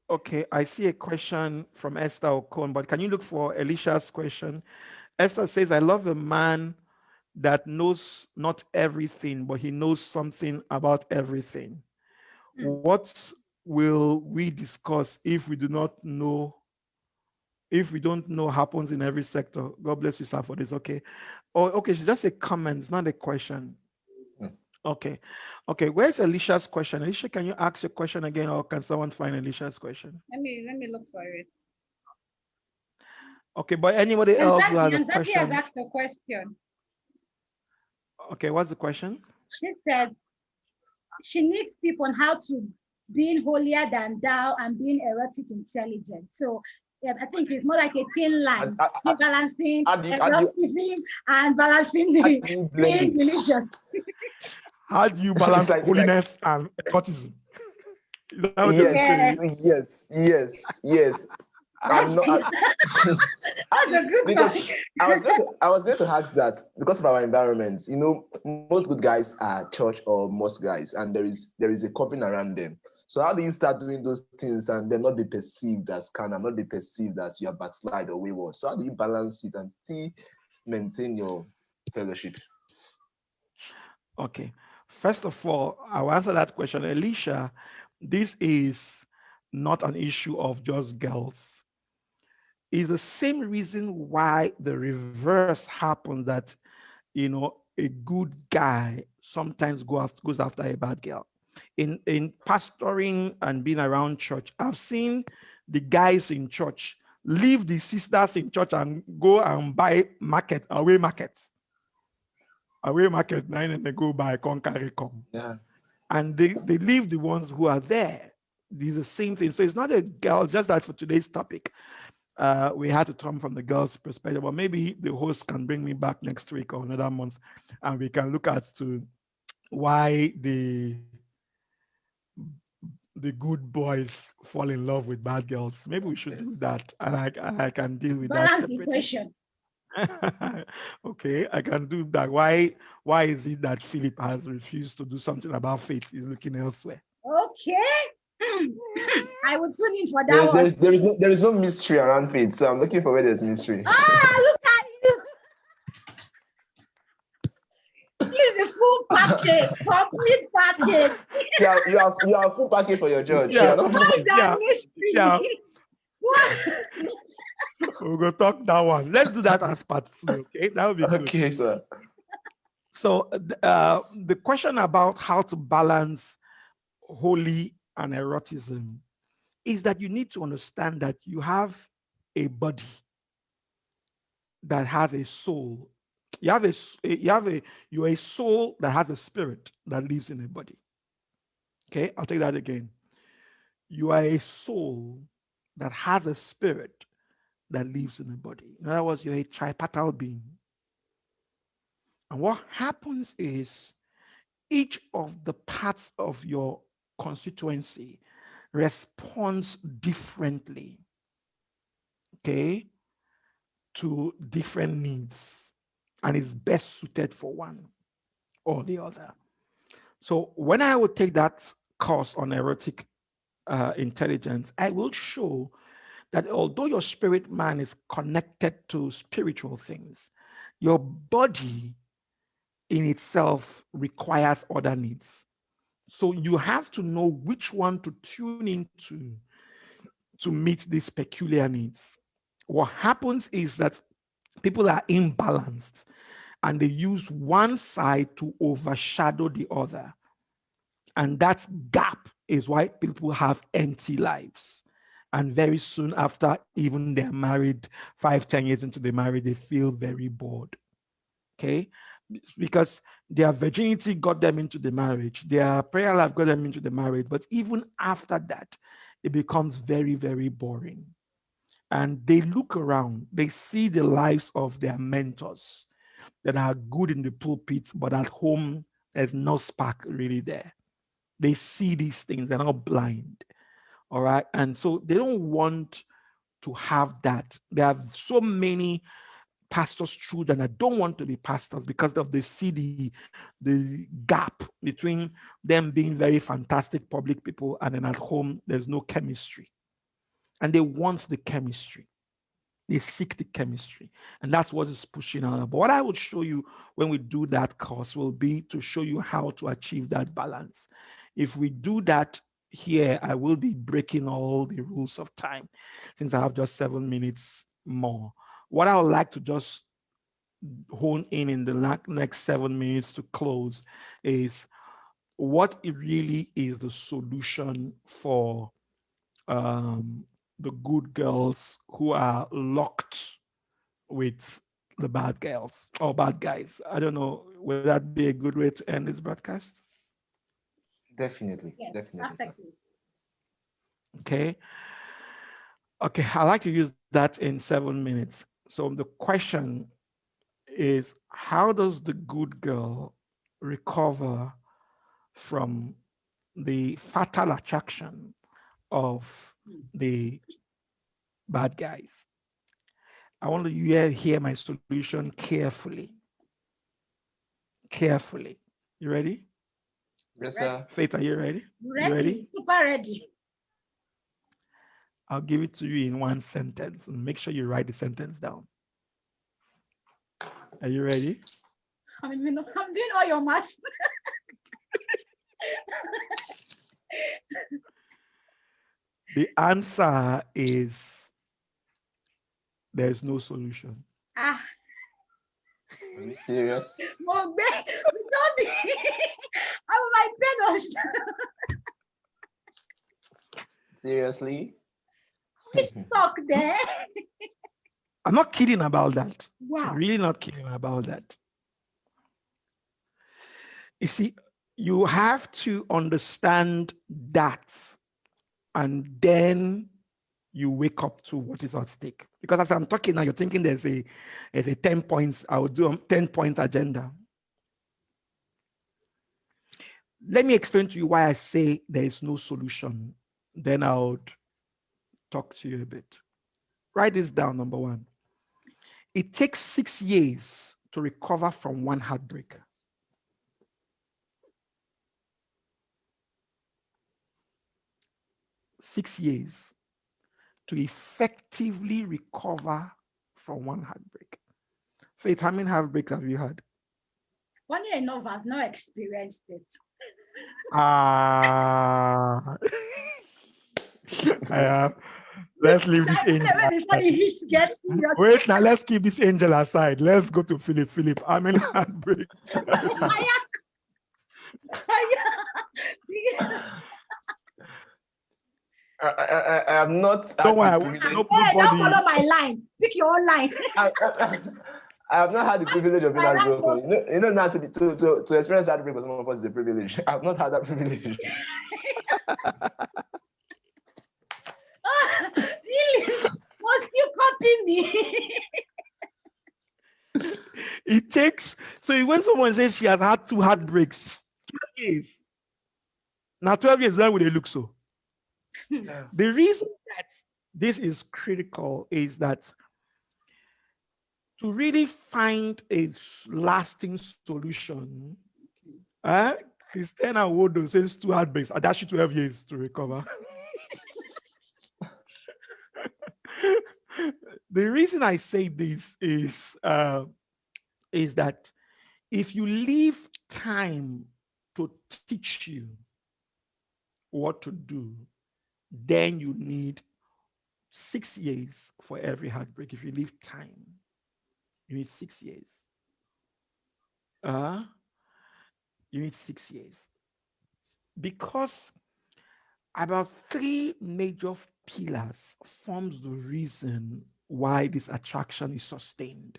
Okay, I see a question from Esther Okon, but can you look for Alicia's question? Esther says, I love a man that knows not everything, but he knows something about everything. What will we discuss if we do not know, if we don't know happens in every sector? God bless you, sir, for this. Okay. Oh, okay, it's just a comment, it's not a question. Okay. Okay, where's Alicia's question? Alicia, can you ask your question again, or can someone find Alicia's question? Let me look for it. Okay, but anybody else who has a Anxiety question? has asked a question. Okay, what's the question? She said she needs tips on how to being holier than thou and being erotic intelligent. So yeah, I think it's more like a thin line, balancing eroticism and balancing the being religious. How do you balance holiness and eroticism? Yes. I'm not. That's a good because I was going to ask that because of our environment. You know, most good guys are church or most guys, and there is a covering around them. So how do you start doing those things and then not be perceived as carnal, not be perceived as you are backslide or wayward? So how do you balance it and still maintain your fellowship? Okay. First of all, I'll answer that question. Alicia, this is not an issue of just girls. It's the same reason why the reverse happens, that, you know, a good guy sometimes goes after a bad girl. In pastoring and being around church, I've seen the guys in church leave the sisters in church and go and buy away markets, and they go buy carry come. Yeah. And they leave the ones who are there. This is the same thing. So it's not a girl, just that for today's topic, we had to come from the girls' perspective, but maybe the host can bring me back next week or another month, and we can look at why the good boys fall in love with bad girls. Maybe we should do that, and I can deal with that separately. Okay, I can do that. Why is it that Philip has refused to do something about faith? He's looking elsewhere. Okay. I would tune in for that one. There is no mystery around faith, so I'm looking for where there's mystery. Look at you. This is the full package, complete package. You are full package for your church. Yeah. We're gonna talk that one. Let's do that as part 2. Okay, that would be good. Okay, sir. So the question about how to balance holy and eroticism is that you need to understand that you have a body that has a soul. You're a soul that has a spirit that lives in a body. Okay, I'll take that again. You are a soul that has a spirit that lives in a body. In other words, you're a tripartite being. And what happens is each of the parts of your constituency responds differently, okay, to different needs, and is best suited for one or the other. So when I would take that course on erotic intelligence, I will show that although your spirit man is connected to spiritual things, your body in itself requires other needs. So you have to know which one to tune into to meet these peculiar needs. What happens is that people are imbalanced and they use one side to overshadow the other. And that gap is why people have empty lives. And very soon after, even they're married, 5-10 years into the marriage, they feel very bored. Okay? Because their virginity got them into the marriage, their prayer life got them into the marriage. But even after that, it becomes very, very boring. And they look around, they see the lives of their mentors that are good in the pulpit, but at home, there's no spark really there. They see these things, they're not blind. All right. And so they don't want to have that. There are so many pastors' children that don't want to be pastors because of they see the gap between them being very fantastic public people and then at home, there's no chemistry. And they want the chemistry. They seek the chemistry. And that's what is pushing out. But what I would show you when we do that course will be to show you how to achieve that balance. If we do that here, I will be breaking all the rules of time since I have just 7 minutes more. What I would like to just hone in the next 7 minutes to close is what it really is the solution for the good girls who are locked with the bad girls or bad guys. I don't know, would that be a good way to end this broadcast? Definitely, Yes, definitely. perfectly. Okay. Okay, I like to use that in 7 minutes. So the question is, how does the good girl recover from the fatal attraction of the bad guys? I want you to hear my solution carefully. Carefully. You ready? Yes, sir. Faith, are you ready? Ready, You ready? super ready. I'll give it to you in one sentence and make sure you write the sentence down. Are you ready? I'm doing all your math. The answer is there's no solution. Ah, Are you serious? well, don't. I'm my pedos. Seriously? We stuck there. I'm not kidding about that. Wow. I'm really not kidding about that. You see, you have to understand that, and then you wake up to what is at stake. Because as I'm talking now, you're thinking there's a 10 points, I will do a 10-point agenda. Let me explain to you why I say there is no solution. Then I would talk to you a bit. Write this down, number one. It takes 6 years to recover from one heartbreak. 6 years to effectively recover from one heartbreak. Faith, how many heartbreaks have you had? Funny enough, I've not experienced it. Ah. I have. Let's leave this angel. Before the heat gets serious. Wait, now let's keep this angel aside. Let's go to Philip. Philip, how many heartbreaks? I am not. Don't worry. Hey, don't follow my line. Pick your own line. I have not had the privilege of being heartbroken. You know, now to experience heartbreak for some of us is a privilege. I have not had that privilege. Really? Must you copy me? It takes, so when someone says she has had 2 heartbreaks, 12 years. Now 12 years, why would they look so? The reason that this is critical is that to really find a lasting solution, Christina Wodo says 2 heartbreaks, and that's 12 years to recover. The reason I say this is that if you leave time to teach you what to do, then you need 6 years for every heartbreak. If you leave time, you need 6 years. Uh, you need 6 years. Because about three major pillars forms the reason why this attraction is sustained.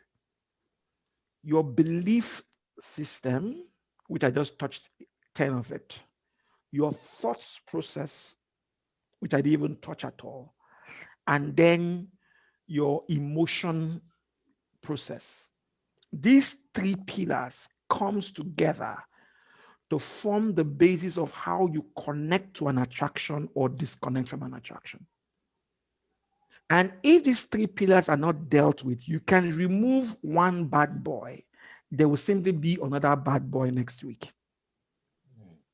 Your belief system, which I just touched 10 of it, your thoughts process, which I didn't even touch at all, and then your emotion process. These three pillars comes together to form the basis of how you connect to an attraction or disconnect from an attraction. And if these three pillars are not dealt with, you can remove one bad boy, there will simply be another bad boy next week.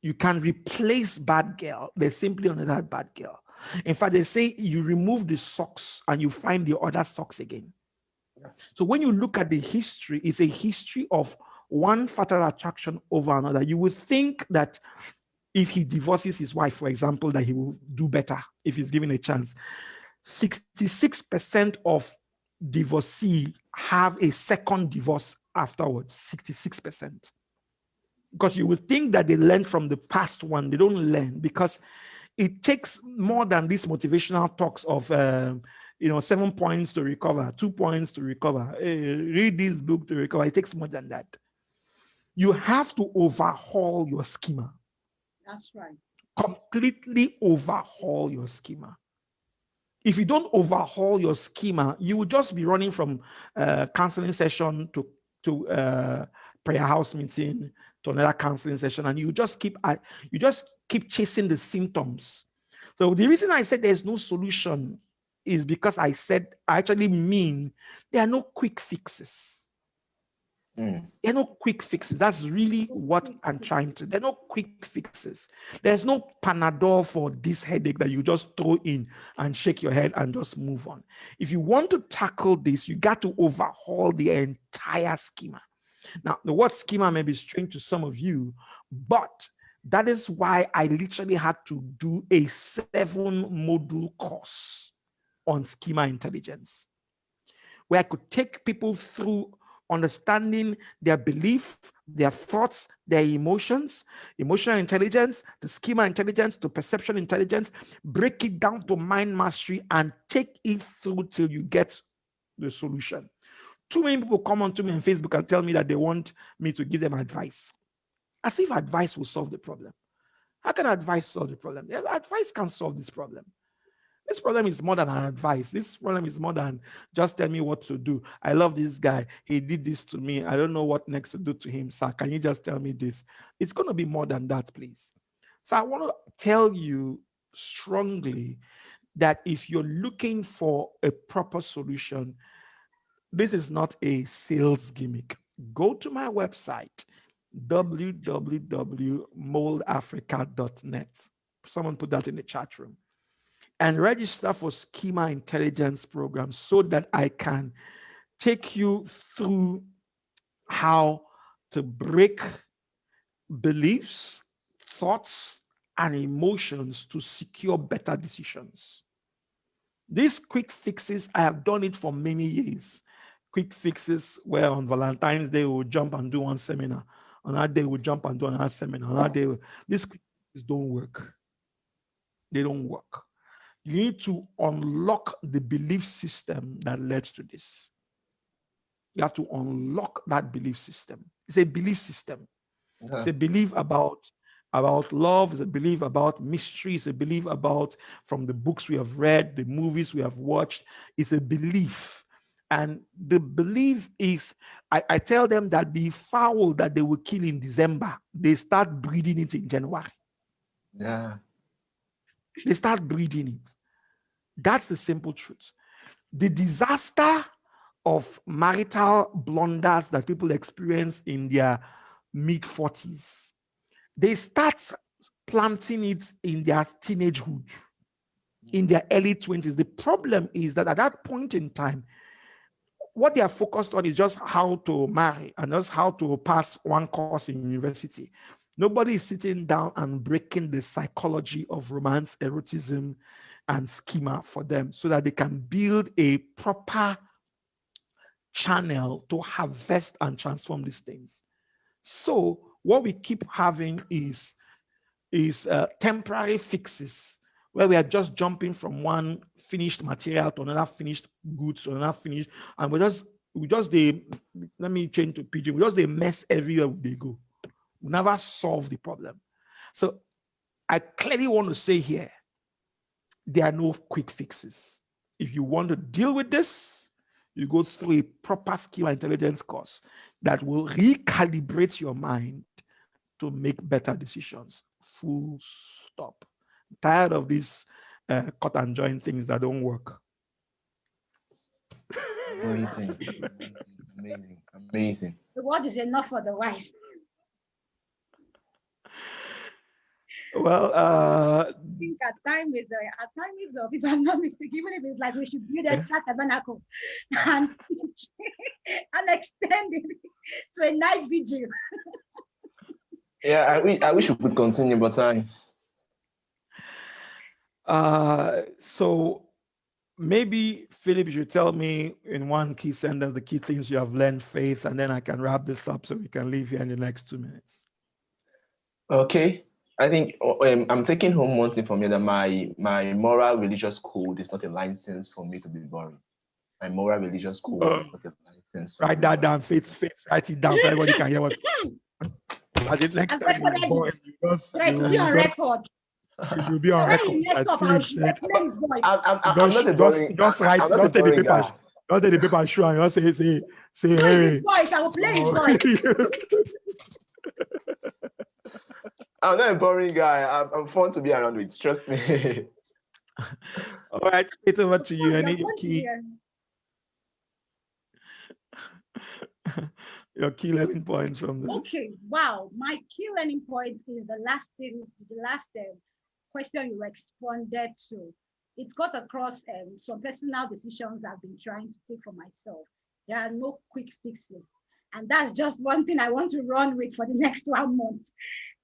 You can replace bad girl, there's simply another bad girl. In fact, they say you remove the socks and you find the other socks again. So when you look at the history, it's a history of one fatal attraction over another. You would think that if he divorces his wife, for example, that he will do better if he's given a chance. 66% of divorcees have a second divorce afterwards, 66%. Because you would think that they learned from the past one. They don't learn because it takes more than these motivational talks of 7 points to recover, 2 points to recover, read this book to recover. It takes more than that. You have to overhaul your schema. That's right. Completely overhaul your schema. If you don't overhaul your schema, you will just be running from counseling session to prayer house meeting to another counseling session, and you just keep chasing the symptoms. So the reason I said there's no solution is because I actually mean there are no quick fixes. There are no quick fixes. That's really what I'm trying to. There are no quick fixes. There's no Panadol for this headache that you just throw in and shake your head and just move on. If you want to tackle this, you got to overhaul the entire schema. Now, the word schema may be strange to some of you, but that is why I literally had to do a 7-module course on schema intelligence, where I could take people through understanding their belief, their thoughts, their emotions, emotional intelligence, to schema intelligence, to perception intelligence, break it down to mind mastery and take it through till you get the solution. Too many people come on to me on Facebook and tell me that they want me to give them advice, as if advice will solve the problem. How can advice solve the problem? Yes, advice can solve this problem. This problem is more than an advice. This problem is more than just tell me what to do. I love this guy. He did this to me. I don't know what next to do to him, sir. Can you just tell me this? It's going to be more than that, please. So I want to tell you strongly that if you're looking for a proper solution, this is not a sales gimmick. Go to my website, www.moldafrica.net. Someone put that in the chat room. And register for Schema Intelligence Program so that I can take you through how to break beliefs, thoughts, and emotions to secure better decisions. These quick fixes, I have done it for many years. Quick fixes where on Valentine's Day we'll jump and do one seminar. On that day we'll jump and do another seminar. On that day, these quick fixes don't work. They don't work. You need to unlock the belief system that led to this. You have to unlock that belief system. It's a belief system. It's a belief about love. It's a belief about mystery. It's a belief about from the books we have read, the movies we have watched. It's a belief. And the belief is, I tell them that the fowl that they will kill in December, they start breeding it in January. Yeah. They start breeding it. That's the simple truth. The disaster of marital blunders that people experience in their mid-40s, they start planting it in their teenagehood. in their early 20s. The problem is that at that point in time, what they are focused on is just how to marry and just how to pass one course in university. Nobody is sitting down and breaking the psychology of romance, erotism, and schema for them so that they can build a proper channel to harvest and transform these things. So what we keep having is temporary fixes where we are just jumping from one finished material to another finished goods to another finished, and we just let me change to PG. We just they mess everywhere they go. We never solve the problem. So I clearly want to say here, there are no quick fixes. If you want to deal with this, you go through a proper skill and intelligence course that will recalibrate your mind to make better decisions. Full stop. Tired of these cut and join things that don't work. Amazing. Amazing. Amazing. The word is enough for the wise. Well, I think our time is up. If I'm not mistaken, even if it's like we should build a tabernacle and extend it to a night vigil. Yeah, I wish we could continue, but time. So maybe Philip, you should tell me in one key sentence the key things you have learned, Faith, and then I can wrap this up so we can leave here in the next 2 minutes. Okay. I think I'm taking home one thing from you, that my moral religious code is not a license for me to be boring. My moral religious code is not a license. Write that down, Faith, write it down so everybody can hear what. At the next time you're boring, you be on record. It will be on record. As Philip said, I'm not a boring. Just write. Just take the paper. Just take the paper and show, and just say, hey. Voice, I will play his voice. I'm not a boring guy. I'm fun to be around with. Trust me. All right, it's over to you. Any key? Your key learning points from this. Okay, wow. My key learning point is the last question you responded to. It's got across some personal decisions I've been trying to take for myself. There are no quick fixes. And that's just one thing I want to run with for the next 1 month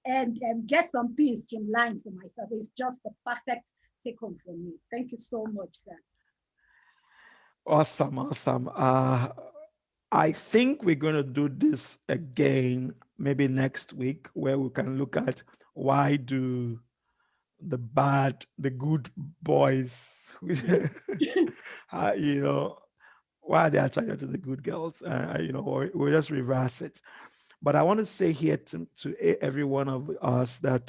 and get some things streamlined for myself. It's just the perfect take home for me. Thank you so much, sir. Awesome. I think we're going to do this again maybe next week, where we can look at why do the good boys, why are they attracted to the good girls? Or we'll just reverse it. But I want to say here to every one of us that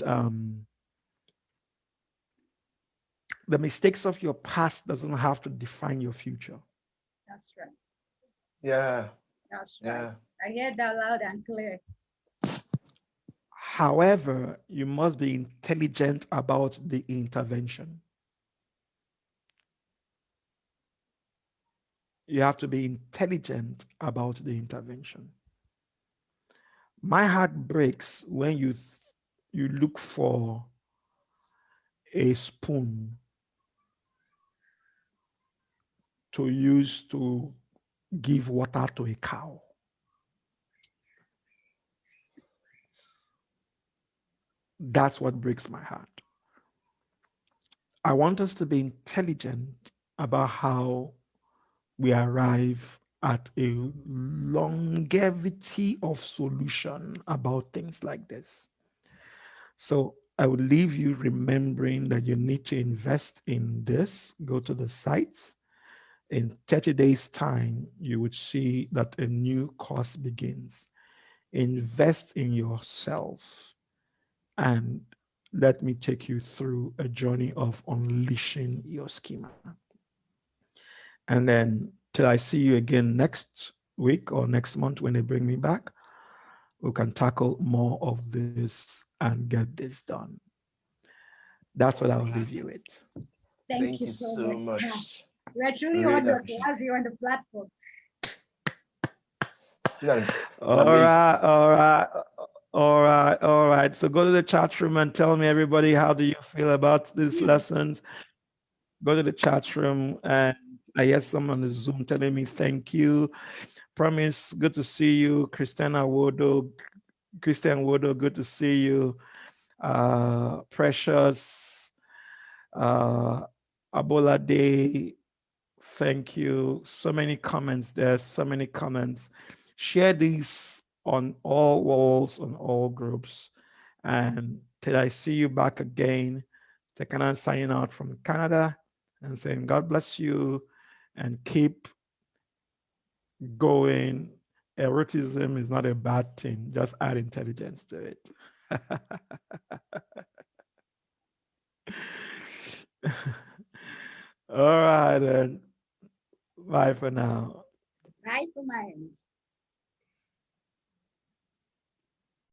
the mistakes of your past doesn't have to define your future. That's right. Yeah. That's right. Yeah. I hear that loud and clear. However, you must be intelligent about the intervention. You have to be intelligent about the intervention. My heart breaks when you look for a spoon to use to give water to a cow. That's what breaks my heart. I want us to be intelligent about how we arrive at a longevity of solution about things like this. So I would leave you remembering that you need to invest in this. Go to the sites. In 30 days' time, you would see that a new course begins. Invest in yourself, and let me take you through a journey of unleashing your schema. And then till I see you again next week or next month when they bring me back, we can tackle more of this and get this done. That's what I will leave you with. Thank you so much. We're truly honored to have you on the platform. All right. So go to the chat room and tell me, everybody, how do you feel about these lessons? go to the chat room, and I hear someone on the Zoom telling me thank you. Promise, good to see you. Christian Wodo, good to see you. Precious, Abola Day, thank you. So many comments there, so many comments. Share these on all walls, on all groups. And till I see you back again, Tekana signing out from Canada and saying, God bless you and keep going. Erotism is not a bad thing, just add intelligence to it. All right, then. Bye for now.